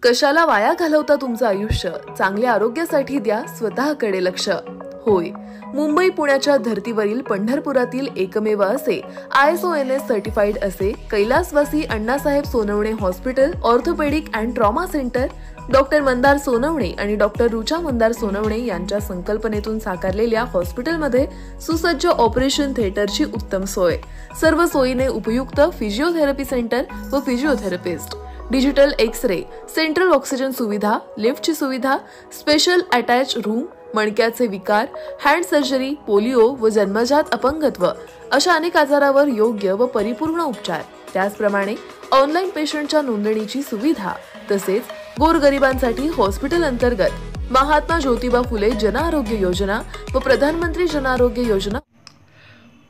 कशाला वाया घालवता तुमचं आयुष्य? चांगल्या आरोग्यासाठी द्या स्वतःकडे लक्ष. होय, मुंबई पुण्याच्या धर्तीवरील पंढरपुरातील एकमेव असे ISO/NS सर्टिफाईड असे कैलासवासी Annasaheb Sonawane hospital orthopaedic and trauma centre doctor Mandar Sonawane आणि डॉक्टर रुचा मंदार सोनवणे यांच्या संकल्पनेतून साकारलेल्या हॉस्पिटलमध्ये सुसज्ज ऑपरेशन थिएटरची उत्तम सोय, सर्व सोयीने उपयुक्त फिजिओथेरपी सेंटर व physiotherapist, digital X ray, central oxygen सुविधा, लिफ्टची सुविधा, स्पेशल अटॅच रूम, मणक्याचे विकार, हँड सर्जरी, पोलिओ व जन्मजात अपंगत्व अशा अनेक आजारावर योग्य व परिपूर्ण उपचार. त्याचप्रमाणे ऑनलाईन पेशंटच्या नोंदणीची सुविधा तसेच गोरगरिबांसाठी हॉस्पिटल अंतर्गत महात्मा ज्योतिबा फुले जन आरोग्य योजना व प्रधानमंत्री जन आरोग्य योजना.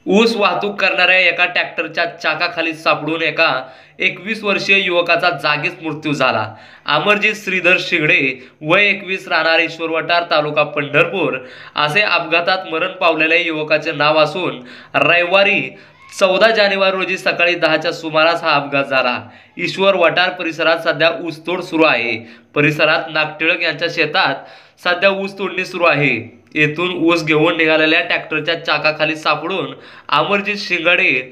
ऊस वाहतूक करणाऱ्या एका ट्रॅक्टरच्या चाकाखाली सापडून एका 21 वर्षीय युवकाचा जागीच मृत्यू झाला. अमरजित श्रीधर शिंगडे वय 21 राहणार ईश्वर वटार तालुका पंढरपूर असे अपघातात मरण पावलेल्या युवकाचे नाव असून रविवारी 14 जानेवारी रोजी सकाळी 10च्या सुमारास हा अपघात झाला. ईश्वर वटार परिसरात सध्या ऊसतोड सुरू आहे. परिसरात नागटिळक यांच्या शेतात सध्या ऊस तोडणी सुरू आहे. येथून ऊस घेऊन निघालेल्या ट्रॅक्टरच्या चाकाखाली सापडून अमरजित शिंगडे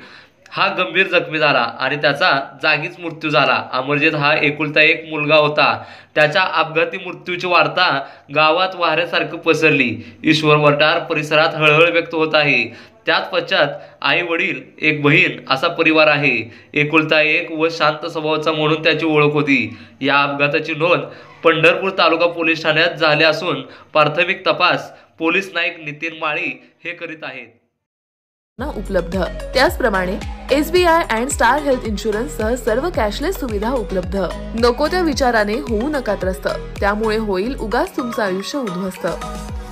हा गंभीर जखमी झाला आणि त्याचा जागीच मृत्यू झाला. अमरजित हा एकुलता एक मुलगा होता. त्याच्या अपघाती मृत्यूची वार्ता गावात वाऱ्यासारखं पसरली. ईश्वर वटार परिसरात हळहळ व्यक्त होत आहे. त्याच पश्चात आई वडील एक बहीण असा परिवार आहे. एकुलता एक व शांत स्वभावाचा म्हणून त्याची ओळख होती. या अपघाताची नोंद पंढरपूर तालुका पोलीस ठाण्यात झाली असून प्राथमिक तपास पोलीस नाईक नितीन माळी हे करीत आहेत. उपलब्ध. त्याचप्रमाणे SBI and star health insurance सह सर्व कॅशलेस सुविधा उपलब्ध. नको त्या विचाराने होऊ नका त्रस्त, त्यामुळे होईल उगाच तुमचं आयुष्य उद्ध्वस्त.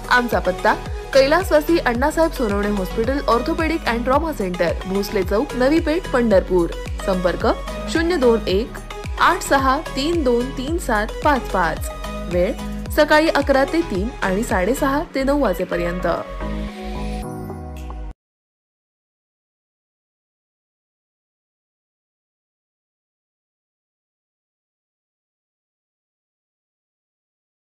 आमचा पत्ता कैलासवासी Annasaheb Sonawane hospital orthopaedic and trauma centre, Bhosale Chowk, Navi Peth, Pandharpur. संपर्क 021 86323755. वेळ सकाळी 11 ते 3 आणि 6:30 ते 9 वाजेपर्यंत.